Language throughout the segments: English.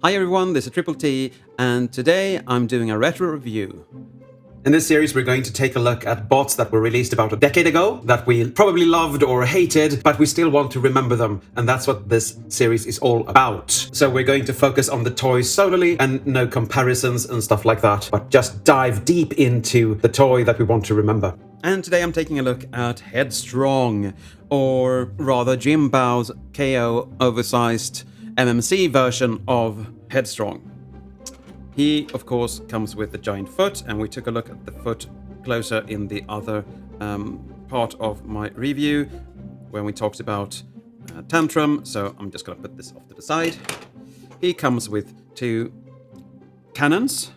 Hi everyone, this is Triple T, and today I'm doing a retro review. In this series, we're going to take a look at bots that were released about a decade ago, that we probably loved or hated, but we still want to remember them, and that's what this series is all about. So we're going to focus on the toys solely, and no comparisons and stuff like that, but just dive deep into the toy that we want to remember. And today I'm taking a look at Headstrong, or rather JinBao's KO oversized MMC version of Headstrong. He, of course, comes with the giant foot, and we took a look at the foot closer in the other part of my review when we talked about Tantrum, so I'm just going to put this off to the side. He comes with two cannons.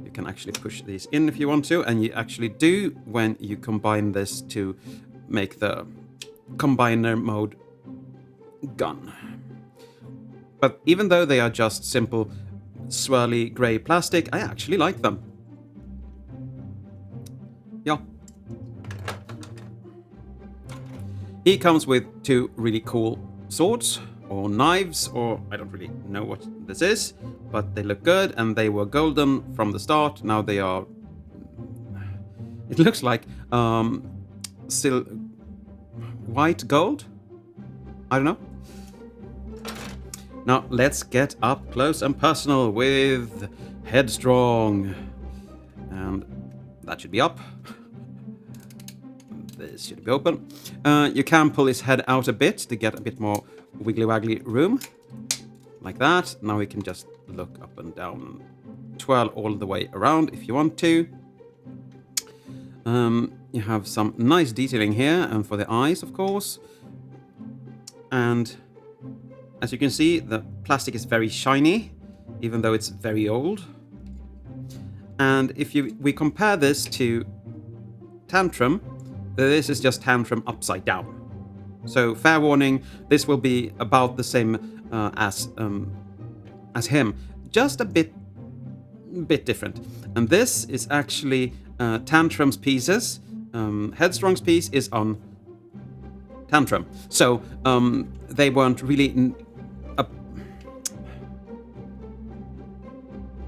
You can actually push these in if you want to, and you actually do when you combine this to make the combiner mode gun. But even though they are just simple swirly grey plastic, I actually like them. Yeah. He comes with two really cool swords, or knives, or I don't really know what this is, but they look good, and they were golden from the start. Now they are... It looks like white gold? I don't know. Now, let's get up close and personal with Headstrong. And that should be up. This should be open. You can pull his head out a bit to get a bit more wiggly-waggly room. Like that. Now we can just look up and down and twirl all the way around if you want to. You have some nice detailing here, and for the eyes, of course. And as you can see, the plastic is very shiny, even though it's very old. And if we compare this to Tantrum, this is just Tantrum upside down. So fair warning, this will be about the same as him, just a bit different. And this is actually Tantrum's pieces. Headstrong's piece is on Tantrum. So they weren't really...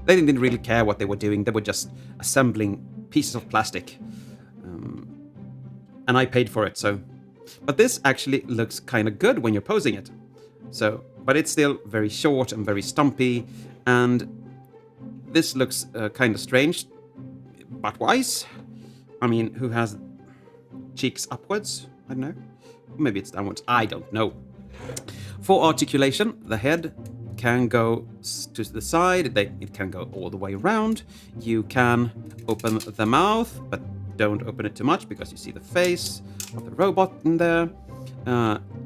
They didn't really care what they were doing. They were just assembling pieces of plastic. And I paid for it, so... But this actually looks kind of good when you're posing it. So, but it's still very short and very stumpy. And this looks kind of strange, but wise. I mean, who has cheeks upwards? I don't know. Maybe it's downwards. I don't know. For articulation, the head can go to the side, it can go all the way around. You can open the mouth, but don't open it too much because you see the face of the robot in there.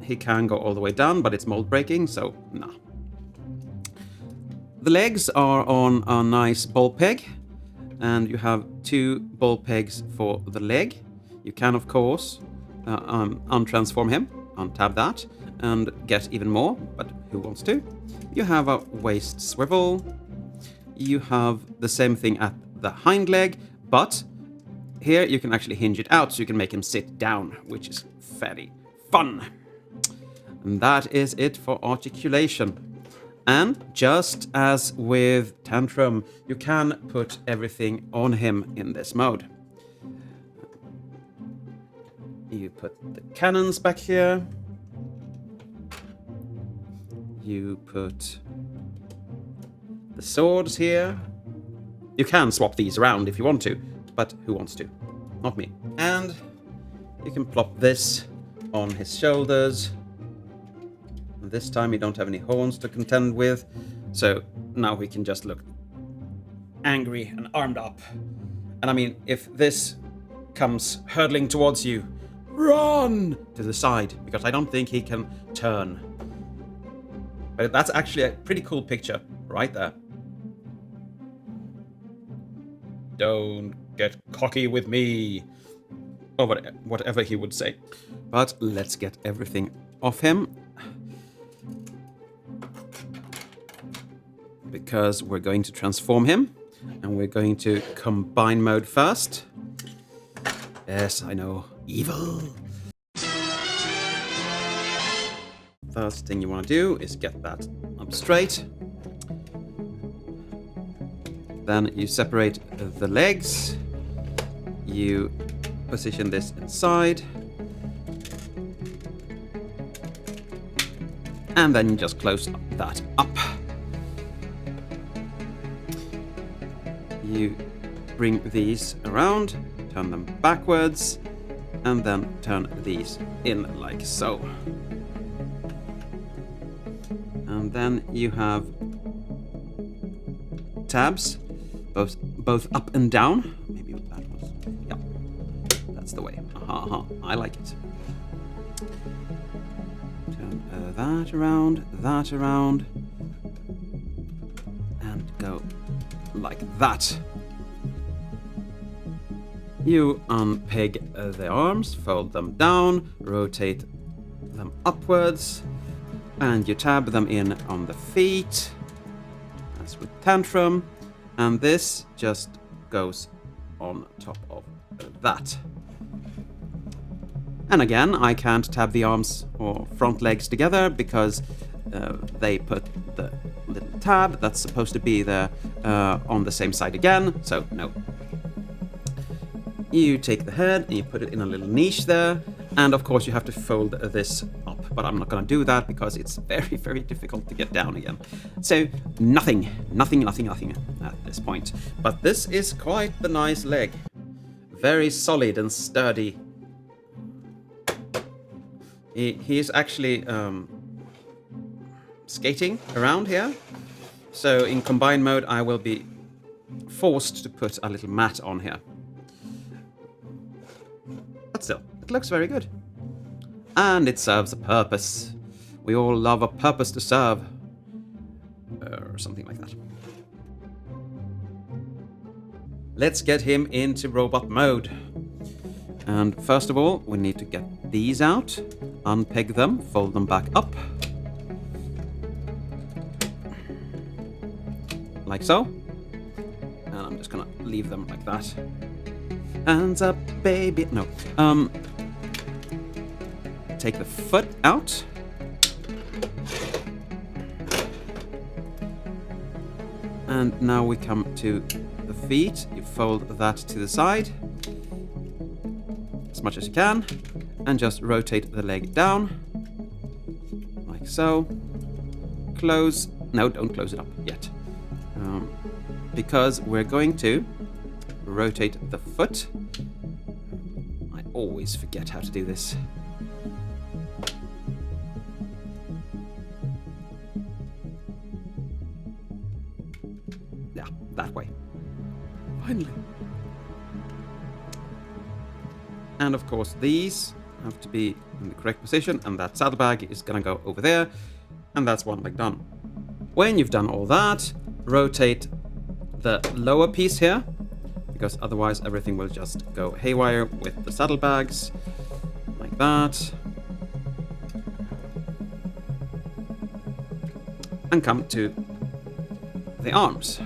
He can go all the way down, but it's mold breaking, so nah. The legs are on a nice ball peg, and you have two ball pegs for the leg. You can, of course, untransform him, untab that, and get even more, but who wants to? You have a waist swivel. You have the same thing at the hind leg, but here you can actually hinge it out so you can make him sit down, which is very fun. And that is it for articulation. And just as with Tantrum, you can put everything on him in this mode. You put the cannons back here. You put the swords here. You can swap these around if you want to, but who wants to? Not me. And you can plop this on his shoulders. And this time you don't have any horns to contend with, so now he can just look angry and armed up. And I mean, if this comes hurtling towards you, run to the side, because I don't think he can turn. But that's actually a pretty cool picture right there. Don't get cocky with me, or whatever he would say. But let's get everything off him, because we're going to transform him, and we're going to combine mode first. Yes, I know, evil. First thing you want to do is get that up straight. Then you separate the legs. You position this inside. And then you just close that up. You bring these around, turn them backwards, and then turn these in like so. And then you have tabs, both up and down. Maybe that was, yeah, that's the way. I like it. Turn that around, and go like that. You unpeg the arms, fold them down, rotate them upwards, and you tab them in on the feet, as with Tantrum, and this just goes on top of that. And again, I can't tab the arms or front legs together because they put the little tab that's supposed to be there on the same side again, so no. You take the head and you put it in a little niche there, and of course you have to fold this up, but I'm not going to do that because it's very, very difficult to get down again. So nothing at this point. But this is quite the nice leg. Very solid and sturdy. He is actually skating around here. So in combined mode I will be forced to put a little mat on here. But still, it looks very good. And it serves a purpose. We all love a purpose to serve. Or something like that. Let's get him into robot mode. And first of all, we need to get these out. Unpeg them, fold them back up. Like so. And I'm just gonna leave them like that. Hands up, baby. No. Take the foot out. And now we come to the feet. You fold that to the side as much as you can, and just rotate the leg down like so. Close. No, don't close it up yet, because we're going to rotate the foot. I always forget how to do this. Yeah, that way. Finally. And of course these have to be in the correct position, and that saddlebag is gonna go over there, and that's one leg done. When you've done all that, rotate the lower piece here, because otherwise everything will just go haywire with the saddlebags, like that. And come to the arms.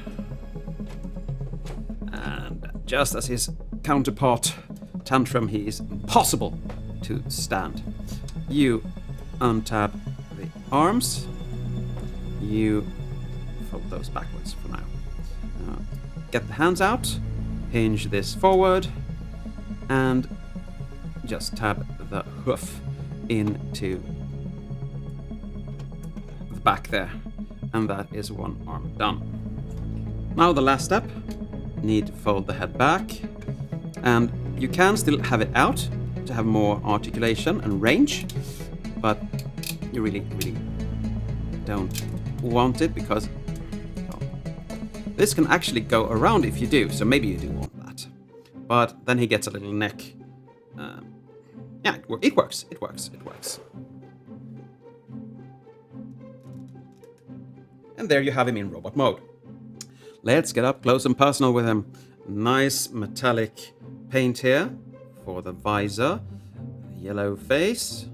And just as his counterpart, Tantrum, he is impossible to stand. You untab the arms. You fold those backwards for now. Get the hands out. Hinge this forward. And just tab the hoof into the back there. And that is one arm done. Now the last step. Need to fold the head back. And you can still have it out to have more articulation and range, but you really don't want it because, well, this can actually go around if you do, so maybe you do want that. But then he gets a little neck. Yeah, it works. And there you have him in robot mode. Let's get up close and personal with him. Nice metallic paint here for the visor. Yellow face.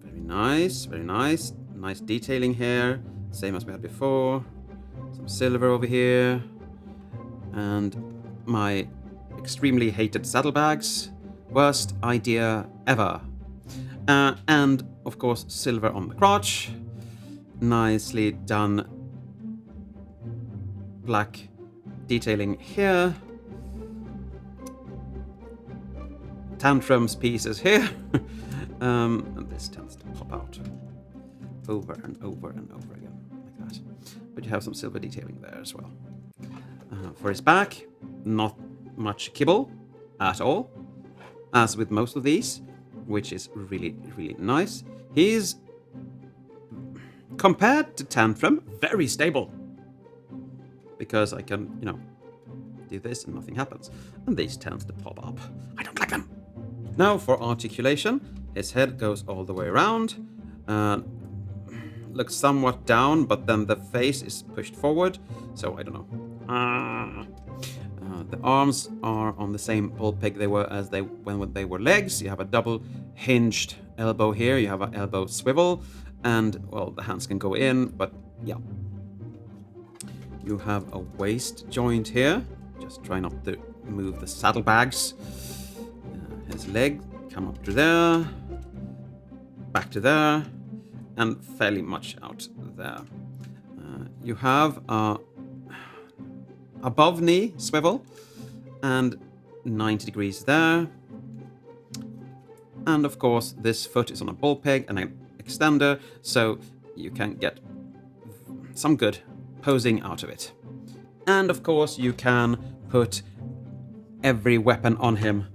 Very nice. Nice detailing here. Same as we had before. Some silver over here. And my extremely hated saddlebags. Worst idea ever. And of course silver on the crotch. Nicely done black detailing here. Tantrums pieces here. And this tends to pop out over and over and over again, like that. But you have some silver detailing there as well. For his back, not much kibble at all, as with most of these, which is really, really nice. He's, compared to Tantrum, very stable. Because I can, do this and nothing happens. And these tend to pop up. I don't like them. Now for articulation, his head goes all the way around. Looks somewhat down, but then the face is pushed forward. So I don't know. The arms are on the same bull peg they were as when they were legs. You have a double hinged elbow here. You have an elbow swivel. And, well, the hands can go in, but yeah. You have a waist joint here. Just try not to move the saddlebags. His leg come up to there, back to there, and fairly much out there. You have a above knee swivel and 90 degrees there. And of course, this foot is on a ball peg and an extender, so you can get some good posing out of it. And of course, you can put every weapon on him.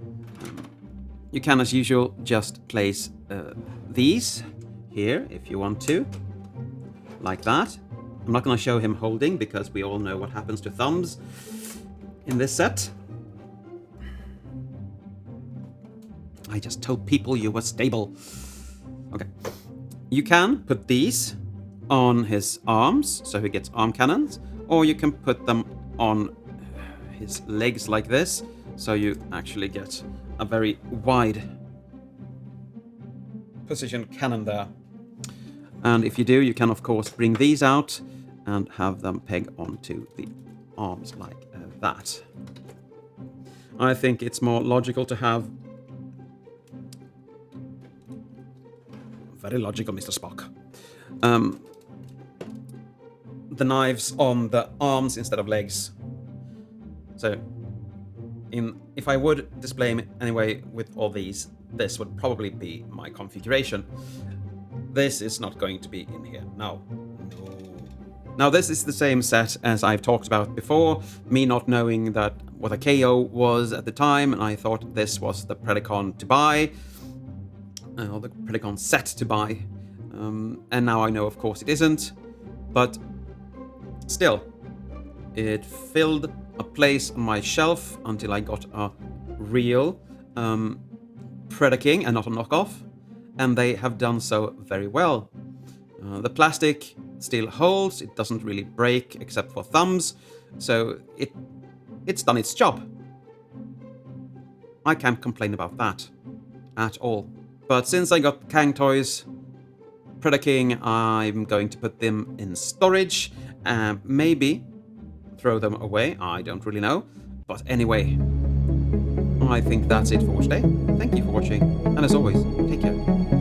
You can, as usual, just place these here if you want to, like that. I'm not going to show him holding because we all know what happens to thumbs in this set. I just told people you were stable. Okay. You can put these on his arms, so he gets arm cannons, or you can put them on his legs like this, so you actually get a very wide position cannon there. And if you do, you can of course bring these out and have them peg onto the arms like that. I think it's more logical to have... Very logical, Mr. Spock. The knives on the arms instead of legs. So, if I would display him anyway with all these, this would probably be my configuration. This is not going to be in here. No. Now, this is the same set as I've talked about before, me not knowing that what a KO was at the time, and I thought this was the Predacon to buy, or the Predacon set to buy. And now I know, of course, it isn't, but still, it filled a place on my shelf until I got a real Predaking and not a knockoff, and they have done so very well. The plastic still holds, it doesn't really break except for thumbs, so it's done its job. I can't complain about that at all. But since I got Kang Toys Predaking, I'm going to put them in storage and maybe throw them away. I don't really know. But anyway, I think that's it for today. Thank you for watching, and as always, take care.